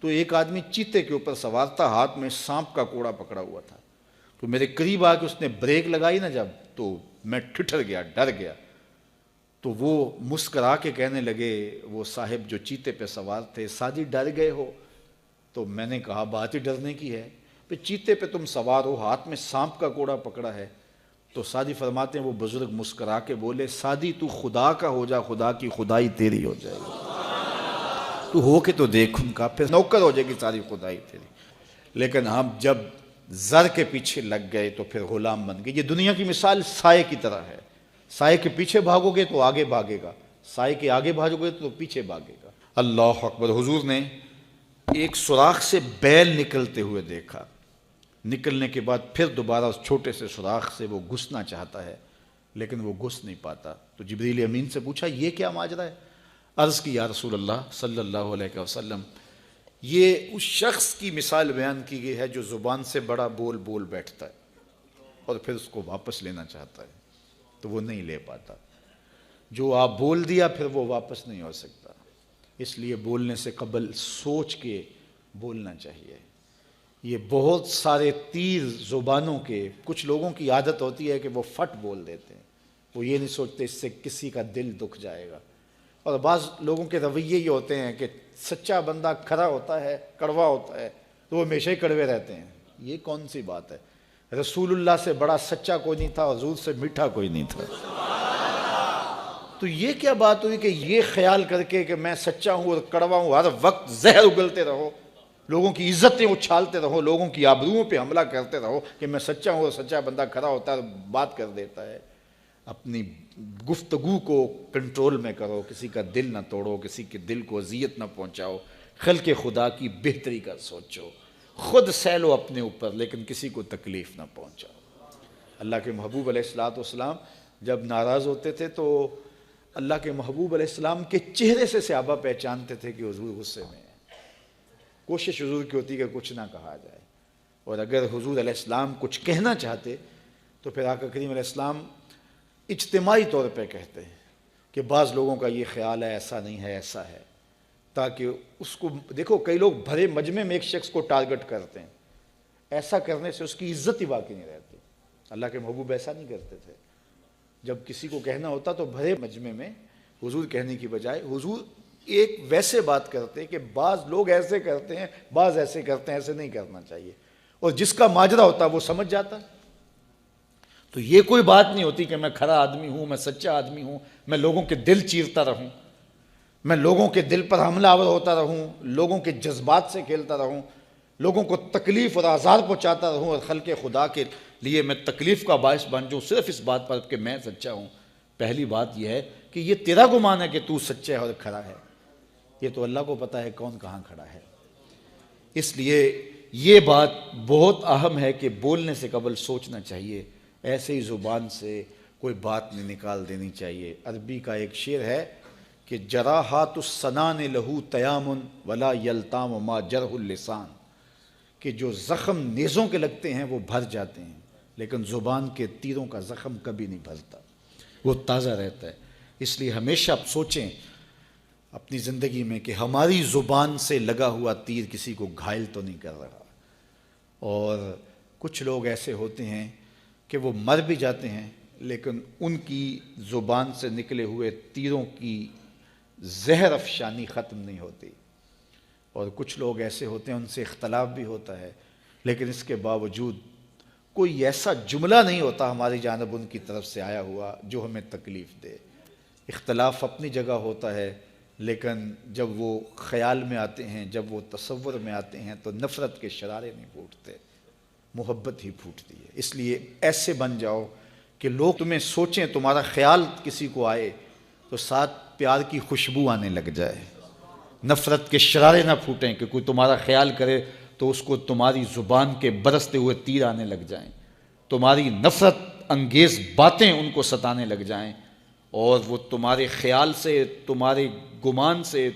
تو ایک آدمی چیتے کے اوپر سوار تھا، ہاتھ میں سانپ کا کوڑا پکڑا ہوا تھا، تو میرے قریب آ کے اس نے بریک لگائی نا جب، تو میں ٹھٹر گیا، ڈر گیا۔ تو وہ مسکرا کے کہنے لگے، وہ صاحب جو چیتے پہ سوار تھے، سادی ڈر گئے ہو؟ تو میں نے کہا بات ہی ڈرنے کی ہے، پہ چیتے پہ تم سوار ہو، ہاتھ میں سانپ کا کوڑا پکڑا ہے۔ تو سادی فرماتے ہیں وہ بزرگ مسکرا کے بولے، سادی تو خدا کا ہو جا، خدا کی خدائی تیری ہو جائے گی، تو ہو کے تو دیکھ ان کا، پھر نوکر ہو جائے گی ساری خدائی تیری۔ لیکن ہم جب زر کے پیچھے لگ گئے تو پھر غلام بن گئے۔ یہ دنیا کی مثال سائے کی طرح ہے، سائے کے پیچھے بھاگو گے تو آگے بھاگے گا، سائے کے آگے بھاگو گے تو پیچھے بھاگے گا۔ اللہ اکبر۔ حضور نے ایک سوراخ سے بیل نکلتے ہوئے دیکھا، نکلنے کے بعد پھر دوبارہ اس چھوٹے سے سوراخ سے وہ گھسنا چاہتا ہے لیکن وہ گھس نہیں پاتا۔ تو جبریل امین سے پوچھا یہ کیا ماجرا ہے؟ عرض کی یا رسول اللہ صلی اللہ علیہ وسلم، یہ اس شخص کی مثال بیان کی گئی ہے جو زبان سے بڑا بول بول بیٹھتا ہے اور پھر اس کو واپس لینا چاہتا ہے تو وہ نہیں لے پاتا۔ جو آپ بول دیا پھر وہ واپس نہیں ہو سکتا، اس لیے بولنے سے قبل سوچ کے بولنا چاہیے۔ یہ بہت سارے تیر زبانوں کے، کچھ لوگوں کی عادت ہوتی ہے کہ وہ فٹ بول دیتے ہیں، وہ یہ نہیں سوچتے اس سے کسی کا دل دکھ جائے گا۔ اور بعض لوگوں کے رویے یہ ہوتے ہیں کہ سچا بندہ کھرا ہوتا ہے، کڑوا ہوتا ہے تو وہ ہمیشہ ہی کڑوے رہتے ہیں۔ یہ کون سی بات ہے؟ رسول اللہ سے بڑا سچا کوئی نہیں تھا، حضور سے میٹھا کوئی نہیں تھا۔ تو یہ کیا بات ہوئی کہ یہ خیال کر کے کہ میں سچا ہوں اور کڑوا ہوں، ہر وقت زہر اگلتے رہو، لوگوں کی عزتیں اچھالتے رہو، لوگوں کی آبروؤں پہ حملہ کرتے رہو کہ میں سچا ہوں اور سچا بندہ کھڑا ہوتا ہے بات کر دیتا ہے۔ اپنی گفتگو کو کنٹرول میں کرو، کسی کا دل نہ توڑو، کسی کے دل کو اذیت نہ پہنچاؤ، خلق خدا کی بہتری کا سوچو، خود سہ لو اپنے اوپر لیکن کسی کو تکلیف نہ پہنچاؤ۔ اللہ کے محبوب علیہ السلام جب ناراض ہوتے تھے تو اللہ کے محبوب علیہ السلام کے چہرے سے صحابہ پہچانتے تھے کہ حضور غصے میں ہیں۔ کوشش حضور کی ہوتی کہ کچھ نہ کہا جائے، اور اگر حضور علیہ السلام کچھ کہنا چاہتے تو پھر آقا کریم علیہ السلام اجتماعی طور پہ کہتے ہیں کہ بعض لوگوں کا یہ خیال ہے ایسا نہیں ہے ایسا ہے، تاکہ اس کو دیکھو کئی لوگ بھرے مجمع میں ایک شخص کو ٹارگٹ کرتے ہیں، ایسا کرنے سے اس کی عزت ہی باقی نہیں رہتی۔ اللہ کے محبوب ایسا نہیں کرتے تھے، جب کسی کو کہنا ہوتا تو بھرے مجمع میں حضور کہنے کی بجائے حضور ایک ویسے بات کرتے کہ بعض لوگ ایسے کرتے ہیں بعض ایسے کرتے ہیں، ایسے نہیں کرنا چاہیے، اور جس کا ماجرا ہوتا وہ سمجھ جاتا۔ تو یہ کوئی بات نہیں ہوتی کہ میں کھرا آدمی ہوں، میں سچا آدمی ہوں، میں لوگوں کے دل چیرتا رہوں، میں لوگوں کے دل پر حملہ آور ہوتا رہوں، لوگوں کے جذبات سے کھیلتا رہوں، لوگوں کو تکلیف اور آزار پہنچاتا رہوں اور خلق خدا کے لیے میں تکلیف کا باعث بن جاؤں صرف اس بات پر کہ میں سچا ہوں۔ پہلی بات یہ ہے کہ یہ تیرا گمان ہے کہ تو سچا ہے اور کھڑا ہے، یہ تو اللہ کو پتہ ہے کون کہاں کھڑا ہے۔ اس لیے یہ بات بہت اہم ہے کہ بولنے سے قبل سوچنا چاہیے، ایسے ہی زبان سے کوئی بات نہیں نکال دینی چاہیے۔ عربی کا ایک شعر ہے کہ جراحات السنان لہو تیام ولا یلتام ما جرح اللسان، کہ جو زخم نیزوں کے لگتے ہیں وہ بھر جاتے ہیں لیکن زبان کے تیروں کا زخم کبھی نہیں بھرتا، وہ تازہ رہتا ہے۔ اس لیے ہمیشہ آپ سوچیں اپنی زندگی میں کہ ہماری زبان سے لگا ہوا تیر کسی کو گھائل تو نہیں کر رہا۔ اور کچھ لوگ ایسے ہوتے ہیں کہ وہ مر بھی جاتے ہیں لیکن ان کی زبان سے نکلے ہوئے تیروں کی زہر افشانی ختم نہیں ہوتی، اور کچھ لوگ ایسے ہوتے ہیں ان سے اختلاف بھی ہوتا ہے لیکن اس کے باوجود کوئی ایسا جملہ نہیں ہوتا ہماری جانب ان کی طرف سے آیا ہوا جو ہمیں تکلیف دے۔ اختلاف اپنی جگہ ہوتا ہے لیکن جب وہ خیال میں آتے ہیں، جب وہ تصور میں آتے ہیں تو نفرت کے شرارے نہیں پھوٹتے، محبت ہی پھوٹتی ہے۔ اس لیے ایسے بن جاؤ کہ لوگ تمہیں سوچیں، تمہارا خیال کسی کو آئے تو ساتھ پیار کی خوشبو آنے لگ جائے، نفرت کے شرارے نہ پھوٹیں کہ کوئی تمہارا خیال کرے تو اس کو تمہاری زبان کے برستے ہوئے تیر آنے لگ جائیں، تمہاری نفرت انگیز باتیں ان کو ستانے لگ جائیں، اور وہ تمہارے خیال سے، تمہارے گمان سے